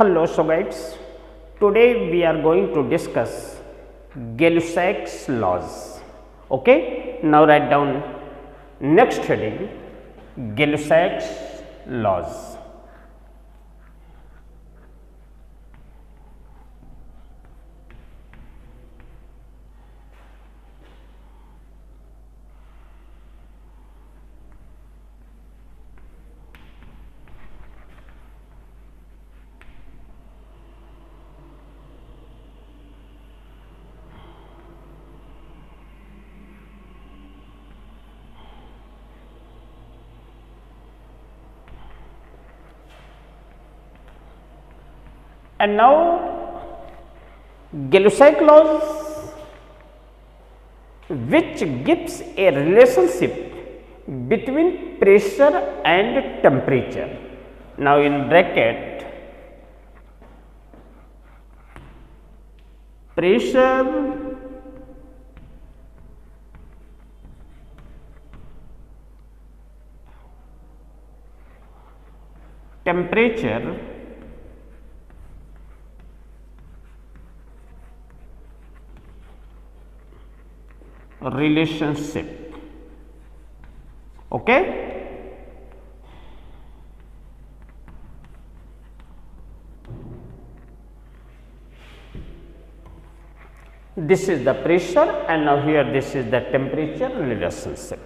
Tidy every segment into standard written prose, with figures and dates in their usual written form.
Hello, so guys, today we are going to discuss Gay-Lussac's laws. Okay, now write down next heading, Gay-Lussac's laws. And now Gay-Lussac laws, which gives a relationship between pressure and temperature. Now in bracket, pressure temperature relationship. Okay, this is the pressure and now here this is the temperature relationship.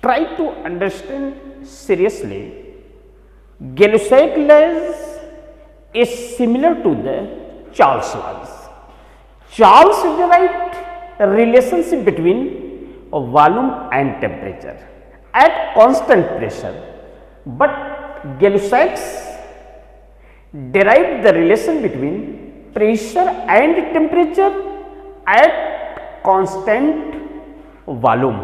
Try to understand seriously. Gay-Lussac laws is similar to the Charles laws. Charles derived a relationship between a volume and temperature at constant pressure, but Gay-Lussac derived the relation between pressure and temperature at constant volume.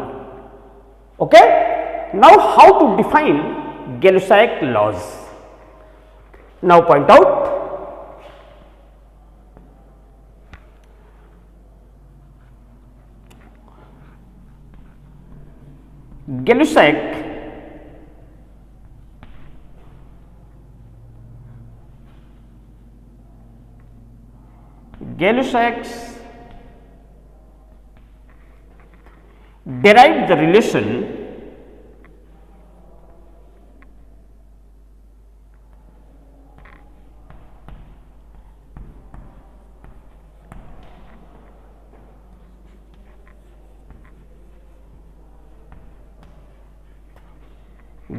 Okay, now how to define Gay-Lussac laws? Now point out, Gay-Lussac derived the relation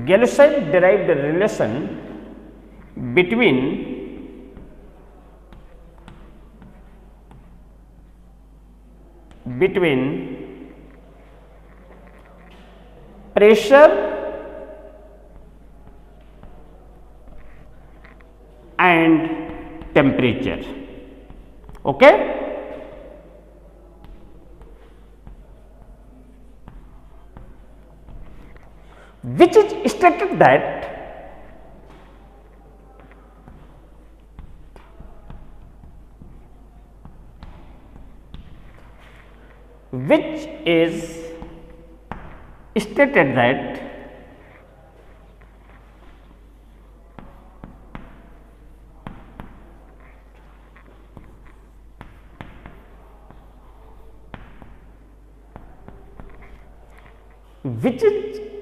Gay-Lussac derived the relation between pressure and temperature. Okay, which is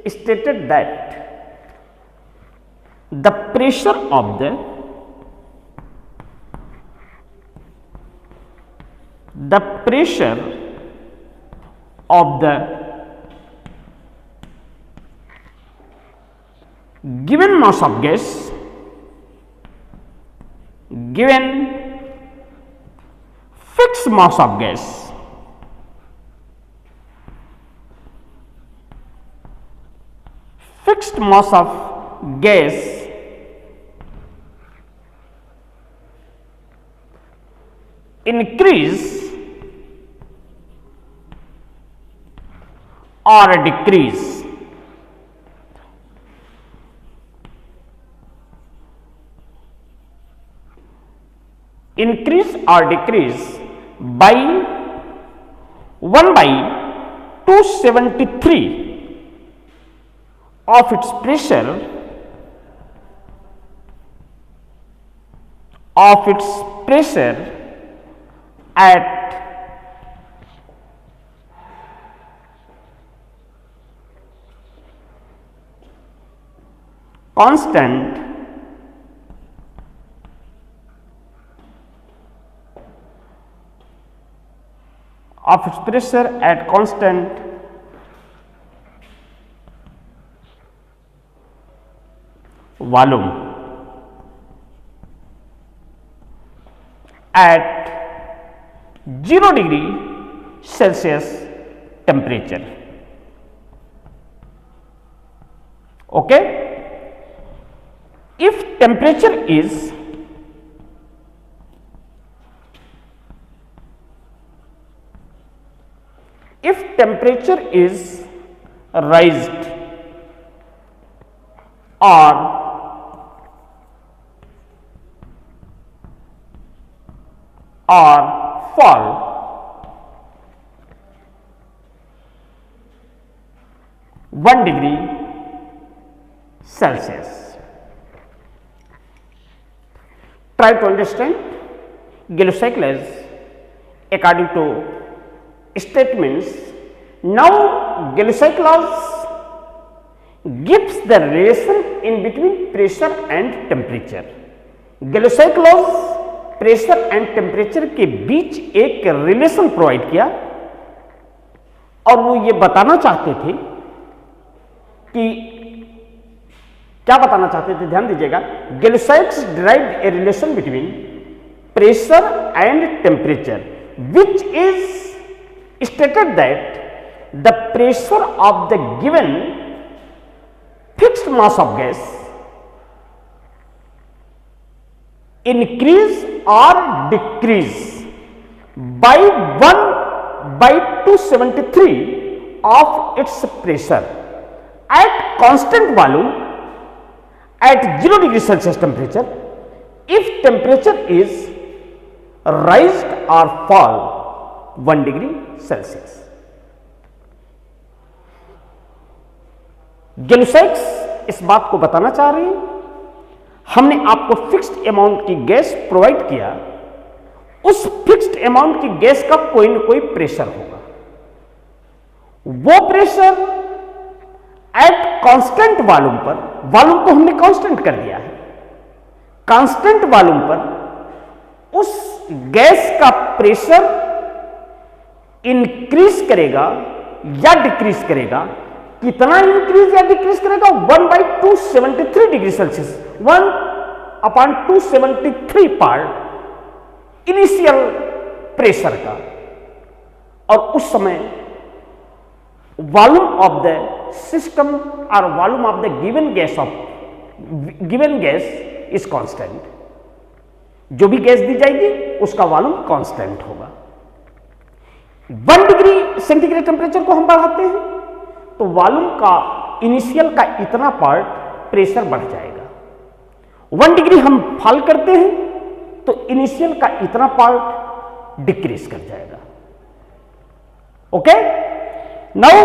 stated that the pressure of the given mass of gas given fixed mass of gas increase or decrease. Increase or decrease by 1 by 273 of its pressure of its pressure at constant volume at 0 degree Celsius temperature. Okay, if temperature is raised or fall, one degree Celsius. Try to understand Gay-Lussac laws according to statements. Now Gay-Lussac laws gives the relation in between pressure and temperature. Gay-Lussac laws pressure and temperature के बीच एक relation provide किया और वो ये बताना चाहते थे कि क्या बताना चाहते थे, ध्यान दीजिएगा. Gay-Lussac's derived a relation between pressure and temperature which is stated that the pressure of the given fixed mass of gas increase or decrease by 1/273 of its pressure at constant volume at 0 degree Celsius temperature if temperature is raised or fall 1 degree Celsius. Gay-Lussac इस बात को बताना चाह रहे हैं, हमने आपको fixed amount की गैस प्रोवाइड किया, उस फिक्स्ड अमाउंट की गैस का कोई न कोई प्रेशर होगा, वो प्रेशर एट कांस्टेंट वॉल्यूम पर, वॉल्यूम को हमने कांस्टेंट कर दिया है, कांस्टेंट वॉल्यूम पर उस गैस का प्रेशर इंक्रीज करेगा या डिक्रीज करेगा. कितना इंक्रीज या डिक्रीज करेगा? 1/273 degree Celsius, 1/273 part initial pressure का. और उस समय वॉल्यूम ऑफ द सिस्टम और volume of the given gas is constant. जो भी गैस दी जाएगी उसका वॉल्यूम कांस्टेंट होगा. 1 डिग्री सेंटीग्रेड टेम्परेचर को हम बढ़ाते हैं तो वॉल्यूम का इनिशियल का इतना पार्ट प्रेशर बढ़ जाएगा. 1 डिग्री हम फॉल करते हैं तो इनिशियल का इतना पार्ट डिक्रीज कर जाएगा. Okay, now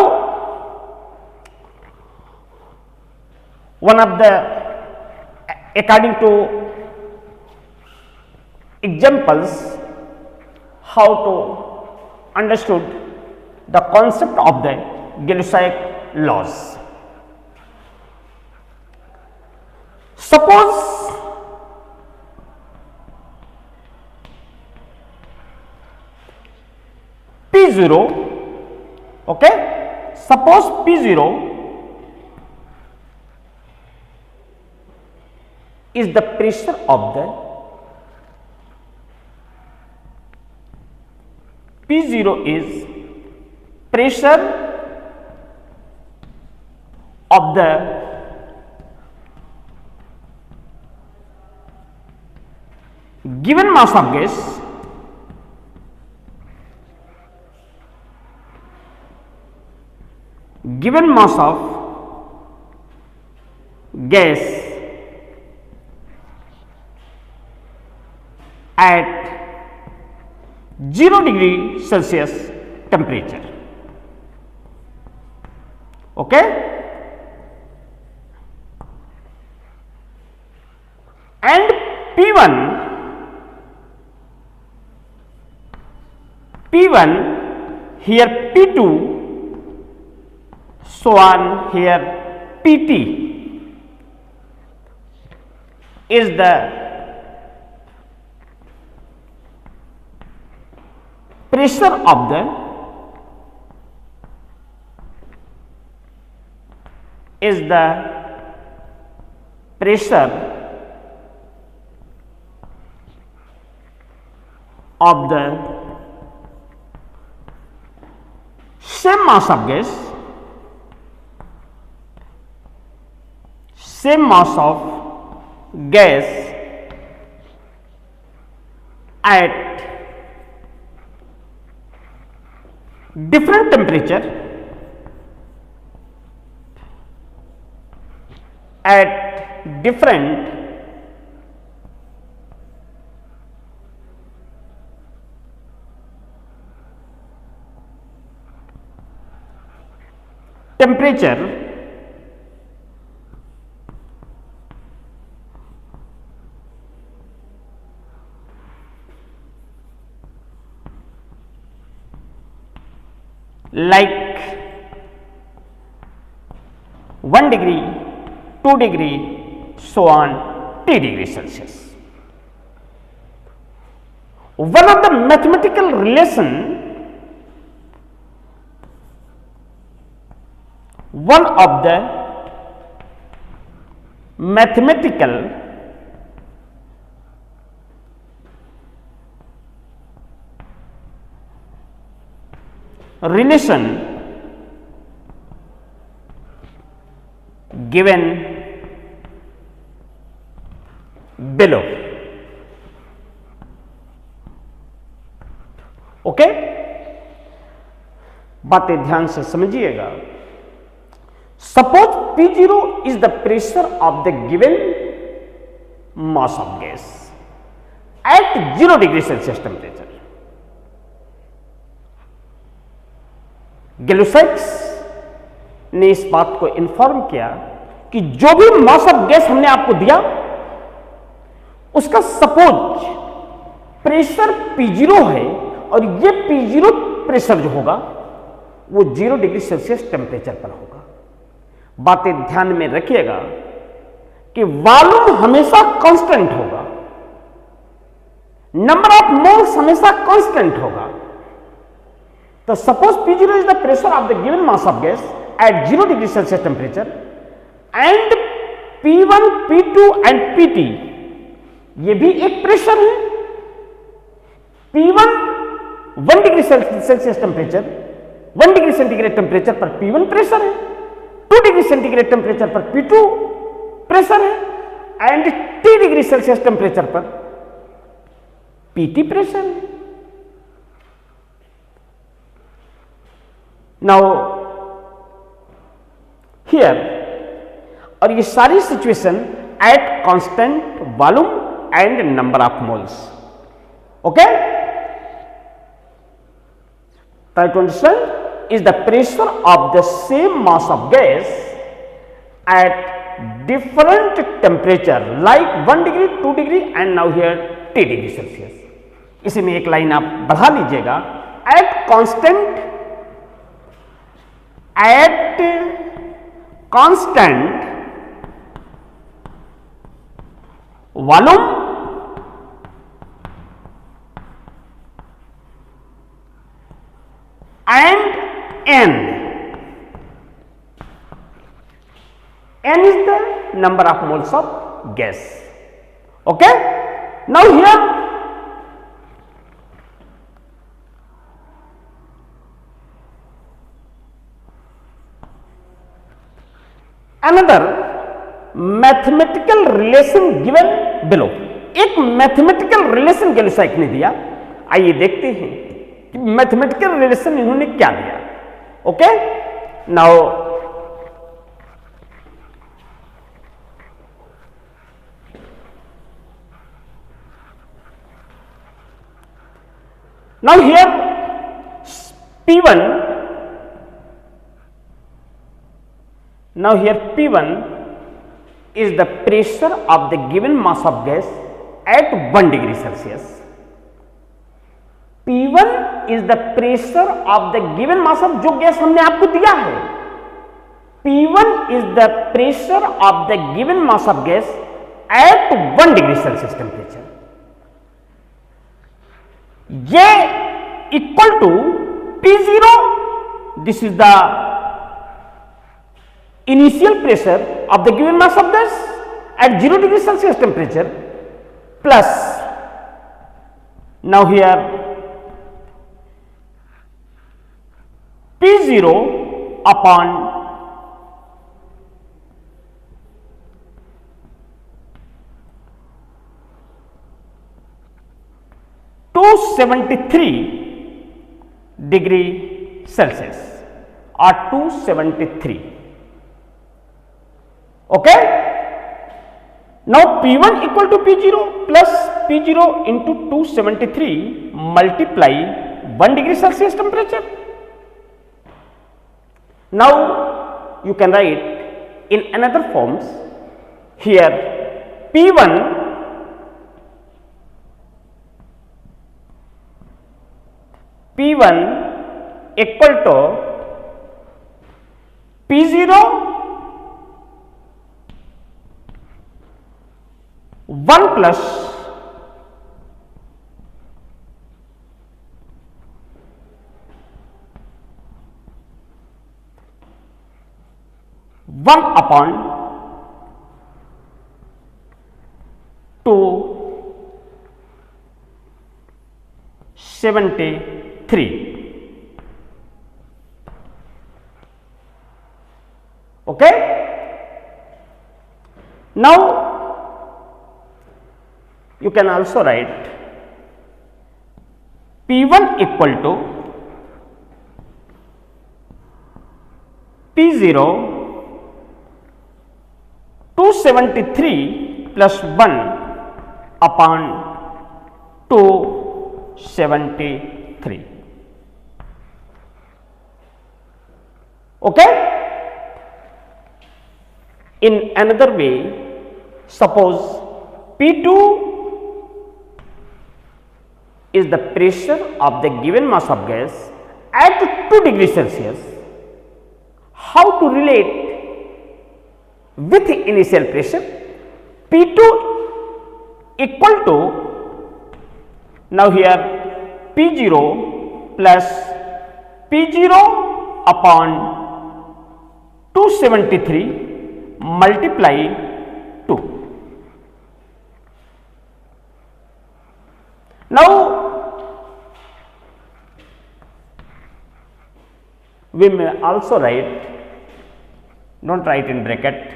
one of the according to examples how to understood the concept of the Gay-Lussac laws. Suppose P0, okay, suppose P0 is the pressure of the P0 is pressure of the given mass of gas at 0 degree Celsius temperature. Okay, and P1 P1, here P2, so on here PT is the pressure of the pressure of the same mass of gas, same mass of gas at different temperature, at different temperature like 1 degree, 2 degree, so on T degree Celsius. One of the mathematical relation, one of the mathematical relation given below. Okay, बातें ध्यान से समझिएगा. Suppose P0 is the pressure of the given mass of gas at 0 degree Celsius temperature. Gay-Lussac's ने इस बात को inform किया कि जो भी मास ऑफ गैस हमने आपको दिया उसका सपोज प्रेशर P0 है और ये P0 प्रेशर जो होगा वो 0 डिग्री सेल्सियस टेम्परेचर पर होगा. बातें ध्यान में रखिएगा कि वॉल्यूम हमेशा कांस्टेंट होगा, नंबर ऑफ मोल्स हमेशा कांस्टेंट होगा. तो suppose P0 is the pressure of the given mass of gas at 0 degree Celsius temperature and P1, P2 and PT ये भी एक प्रेशर है. P1 1 degree Celsius temperature, 1 degree centigrade temperature पर P1 pressure है, 2 degree centigrade temperature पर P2 pressure है and T degree Celsius temperature पर PT pressure है. नाउ हियर, और ये सारी situation at constant volume and number of moles. Okay, try to understand is the pressure of the same mass of gas at different temperature like 1 degree, 2 degree and now here T degree Celsius. इसी में एक line आप बढ़ा लीजिएगा. at constant volume and n is the number of moles of gas. Okay, now here another mathematical relation given below. एक mathematical relation गैलुसाइक ने दिया. आइए देखते हैं कि मैथमेटिकल रिलेशन इन्होंने क्या दिया. Okay, now here P1, now here P1 is the pressure of the given mass of gas at 1 degree Celsius. P1 is the pressure of the given mass of, जो गैस हमने आपको दिया है, P1 is the pressure of the given mass of gas at 1 degree Celsius temperature. ये equal to P0, this is the initial pressure of the given mass of gas at 0 degree Celsius temperature, plus now here P0 upon 273 degree Celsius or 273. Okay. Now P1 equal to P0 plus P0 into 273 multiply 1 degree Celsius temperature. Now you can write in another forms. Here P1 equal to P0 1 plus one upon 273. Okay. Now you can also write P1 equal to P0 273 plus 1 upon 273. Okay. In another way, suppose P2 is the pressure of the given mass of gas at 2 degrees Celsius. How to relate with the initial pressure? P2 equal to, now here P0 plus P0 upon 273 multiply 2. Now we may also write, don't write in bracket,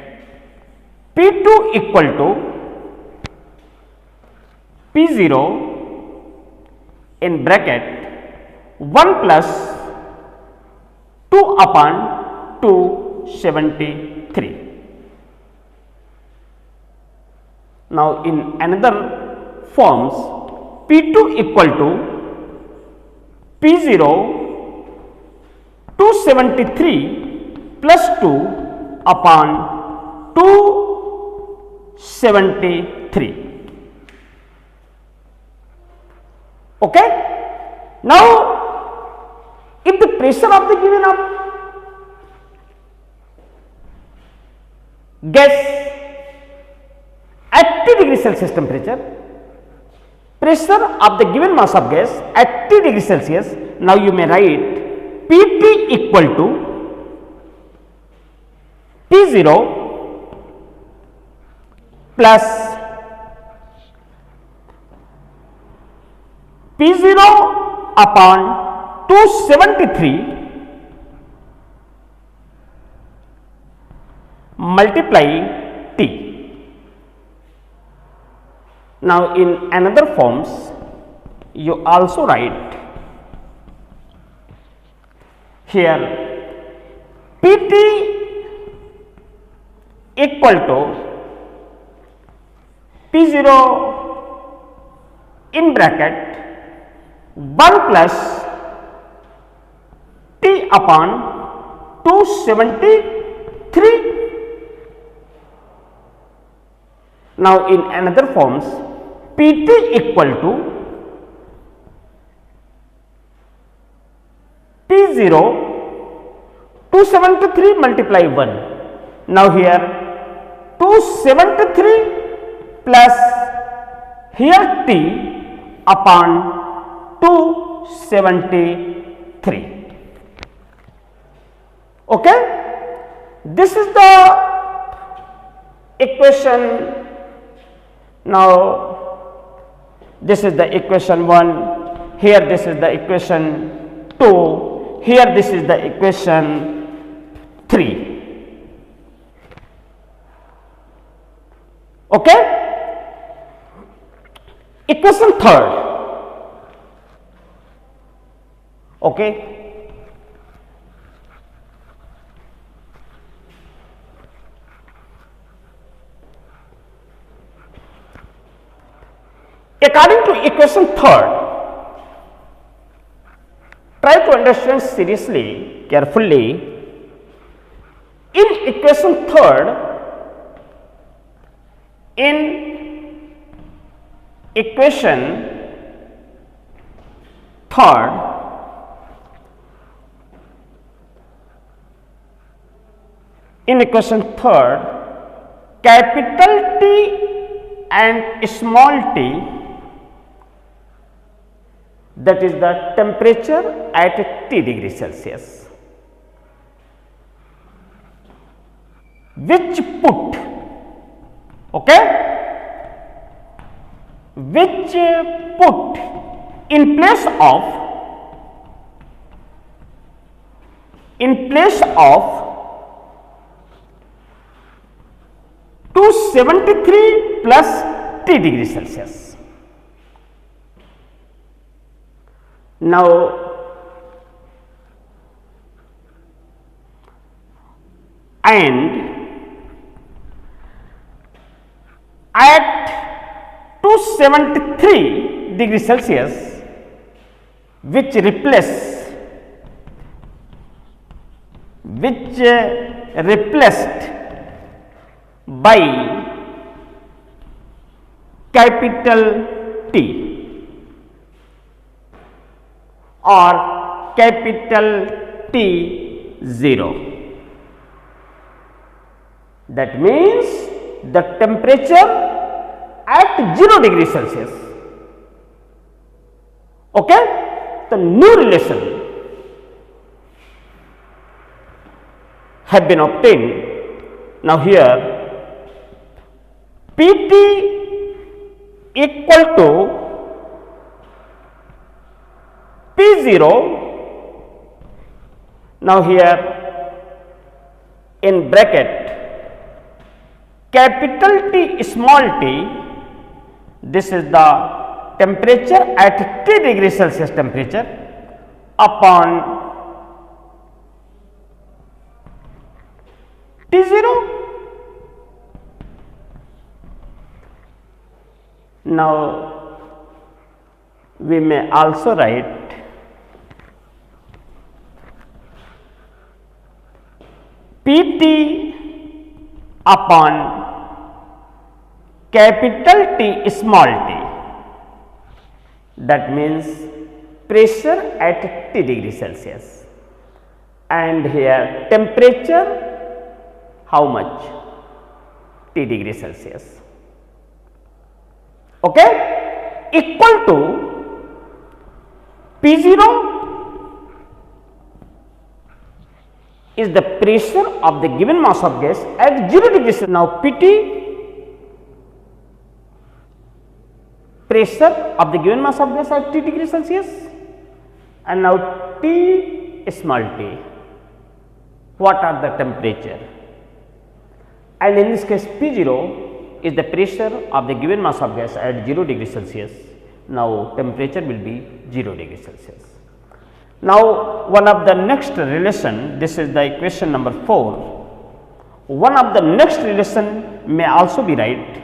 P2 equal to P0 in bracket 1 plus 2 upon 273. Now in another forms, P2 equal to P0 273 plus 2 upon 273. Okay. Now if the pressure of the given of gas at T degree Celsius temperature, pressure of the given mass of gas at T degree Celsius, now you may write Pt equal to P0 plus P0 upon 273 multiply T. Now in another forms you also write here Pt equal to P0 in bracket 1 plus T upon 273. Now in another forms Pt equal to P0 273 multiply 1. Now here 273 plus here T upon 273. Okay, this is the equation. Now this is the equation 1, here this is the equation 2, here this is the equation 3. Okay, equation 3rd. Okay, according to equation 3rd, try to understand seriously, carefully. In equation 3rd, in equation 3rd, capital T and small t, that is the temperature at T degree Celsius, which put, okay, which put in place of 273 plus T degree Celsius. Now and at 273 degree Celsius, which replaced by capital T or capital T0. That means the temperature at 0 degree Celsius. Okay, the new relation have been obtained. Now here Pt equal to P0. Now here in bracket capital T small t, this is the temperature at T degree Celsius temperature upon T0. Now we may also write Pt upon capital T small t, that means pressure at T degree Celsius, and here temperature how much, T degree Celsius. Okay, equal to P0 is the pressure of the given mass of gas at 0 degree Celsius. Now Pt pressure of the given mass of gas at T degree Celsius, and now T small t, what are the temperature, and in this case P0 is the pressure of the given mass of gas at 0 degree Celsius. Now temperature will be 0 degree Celsius. Now one of the next relation, this is the equation number 4, one of the next relation may also be right.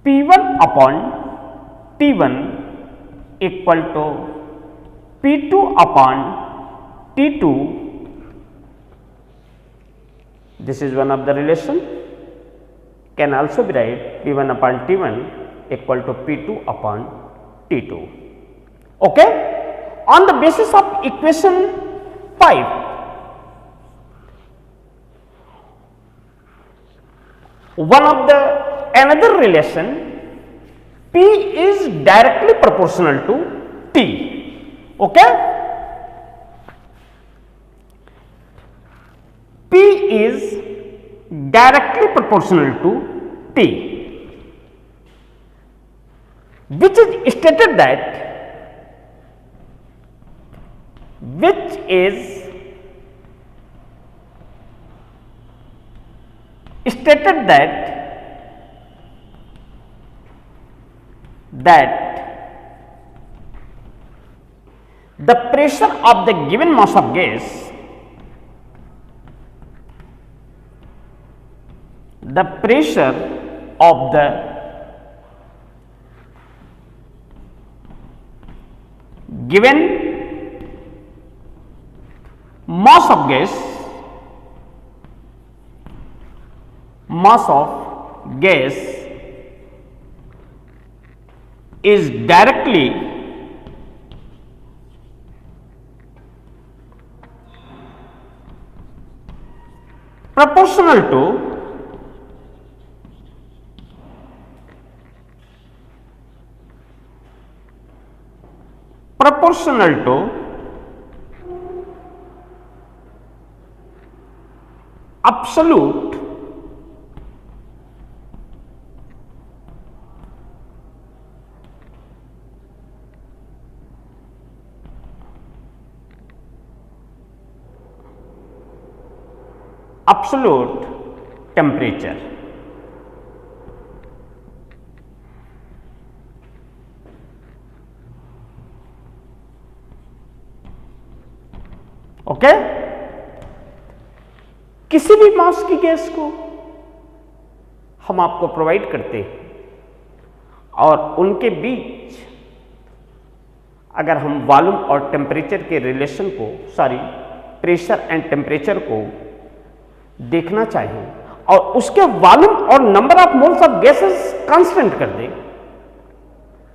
P1 upon T1 equal to P2 upon T2 This is one of the relation. Can also be write P1 upon T1 equal to P2 upon T2. Okay? On the basis of equation 5, one of the another relation, P is directly proportional to T. Okay? P is directly proportional to T, which is stated that the pressure of the given mass of gas, the pressure of the given mass of gas is directly proportional to absolute temperature. Okay? किसी भी मास की gas को हम आपको provide करते हैं और उनके बीच अगर हम वॉल्यूम और टेम्परेचर के रिलेशन को प्रेशर एंड टेम्परेचर को देखना चाहिए और उसके वॉल्यूम और number of moles of gases constant कर दें,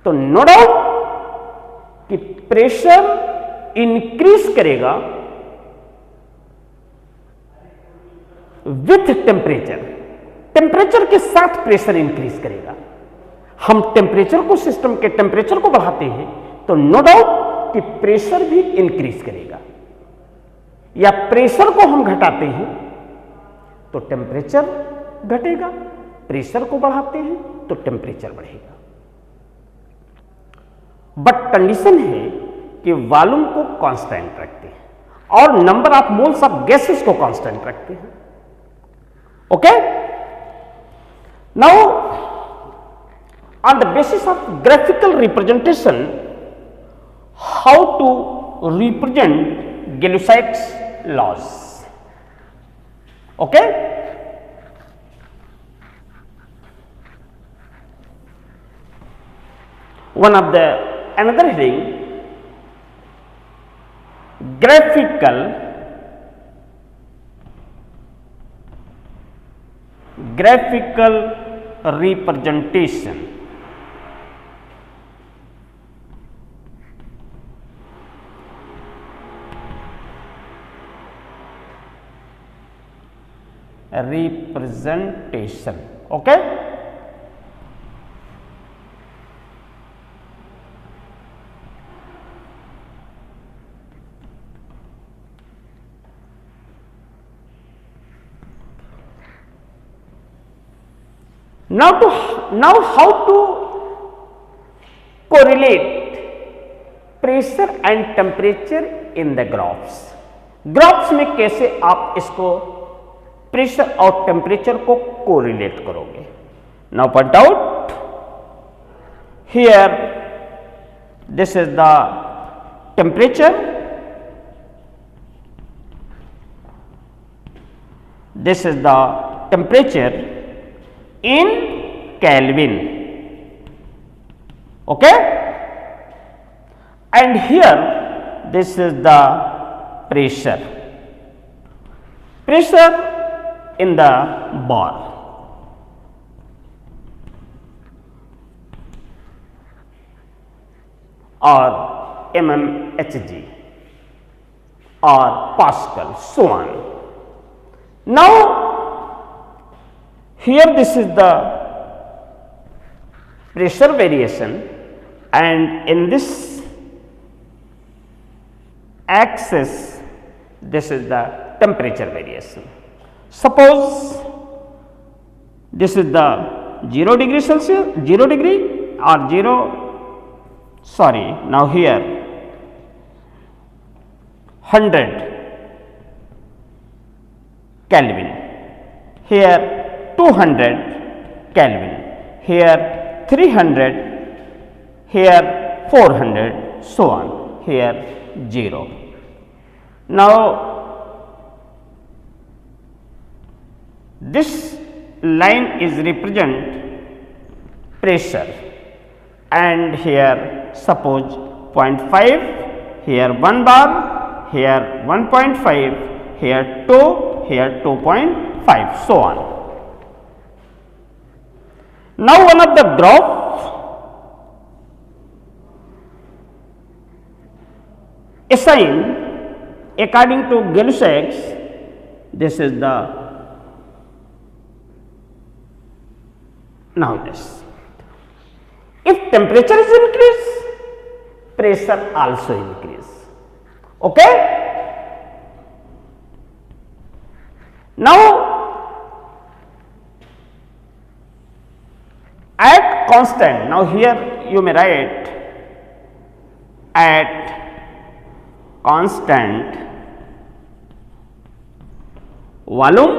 तो नो डाउट कि प्रेशर इंक्रीज करेगा विथ टेम्परेचर के साथ प्रेशर इंक्रीज करेगा। हम टेम्परेचर को सिस्टम के टेम्परेचर को बढ़ाते हैं तो नो डाउट कि प्रेशर भी इंक्रीज करेगा, या प्रेशर को हम घटाते हैं तो टेम्परेचर घटेगा, प्रेशर को बढ़ाते हैं तो टेम्परेचर बढ़ेगा। बट कंडीशन है कि वॉल्यूम को कांस्टेंट रखते हैं और number of moles of gases को कांस्टेंट रखते हैं। Okay? Now on the basis of graphical representation, how to represent Gay-Lussac's laws. Okay? One of the another heading, graphical representation. Okay? Now how to correlate pressure and temperature in the graphs. Graphs में कैसे आप इसको pressure और temperature को correlate करोगे? Now point out here, this is the temperature, this is the temperature in Kelvin, okay, and here this is the pressure. in the bar. Or mmHg or Pascal, so on. Now, here this is the pressure variation, and in this axis this is the temperature variation. Suppose this is the 0 degree Celsius, 0 degree or 0, sorry, now here 100 Kelvin, here 200 Kelvin, here 300, here 400, so on, here 0. Now, this line is represent pressure, and here suppose 0.5, here 1 bar, here 1.5, here 2, here 2.5, so on. Now, one of the graph assigned according to Gay-Lussac, this is the now this. If temperature is increased, pressure also increase. Okay? Now, at constant, now here you may write at constant volume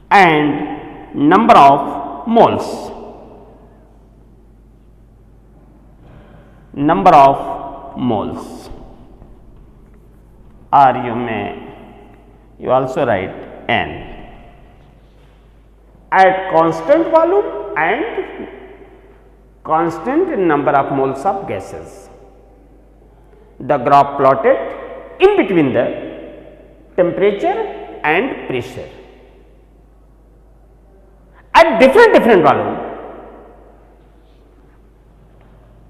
and number of moles, or you also write N, at constant volume and constant number of moles of gases. The graph plotted in between the temperature and pressure at different volume.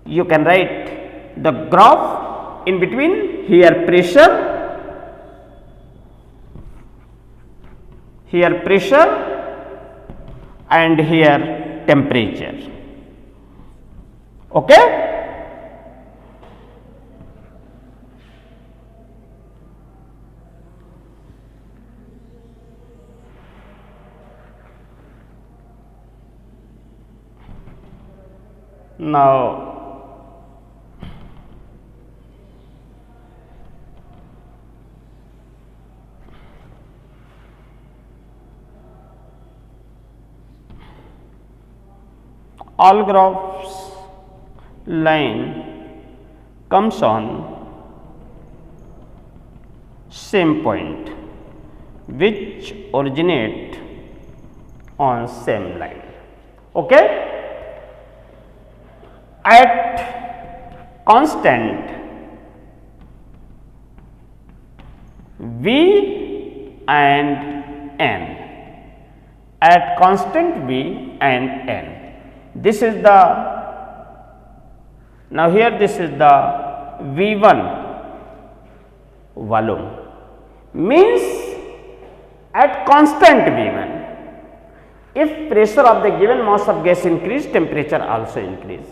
You can write the graph in between, here pressure, and here temperature. Okay? Now, all graphs line comes on same point which originate on same line. Okay? At constant V and N, at constant V and N. This is the, now here this is the V1 volume, means at constant V1, if pressure of the given mass of gas increase, temperature also increase,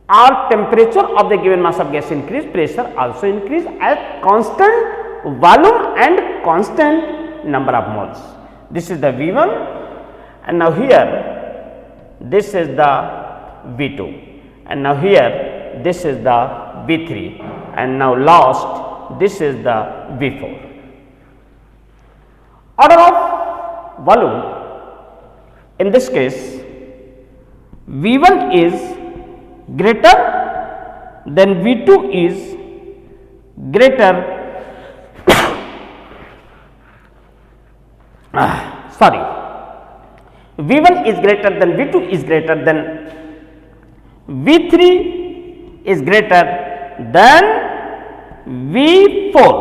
or temperature of the given mass of gas increase, pressure also increase at constant volume and constant number of moles. This is the V1, and now here this is the V2, and now here this is the V3, and now last this is the V4. Order of volume, in this case V1 is greater then V2 is greater V1 is greater than V2 is greater than V3 is greater than V4.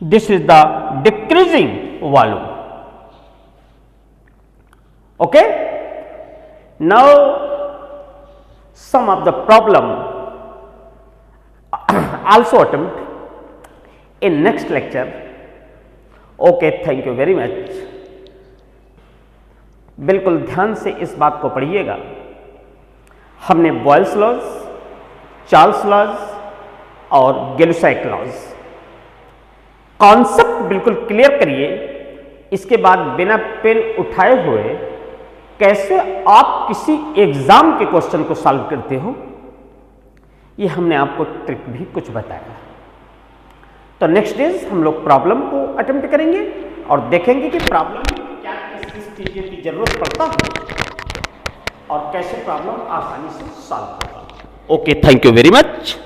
This is the decreasing volume. Okay. Now some of the problem also attempt in next lecture. Okay, thank you very much. बिल्कुल ध्यान से इस बात को पढ़िएगा। हमने boils laws, Charles laws और गैलुसैक laws concept बिल्कुल क्लियर करिए। इसके बाद बिना पेन उठाए हुए कैसे आप किसी एग्जाम के क्वेश्चन को सॉल्व करते हो, ये हमने आपको ट्रिक भी कुछ बताया। तो नेक्स्ट डेज हम लोग प्रॉब्लम को अटेम्प्ट करेंगे और देखेंगे कि प्रॉब्लम में क्या किस चीज़ों की जरूरत पड़ता है और कैसे प्रॉब्लम आसानी से सॉल्व होगा। Okay, thank you very much.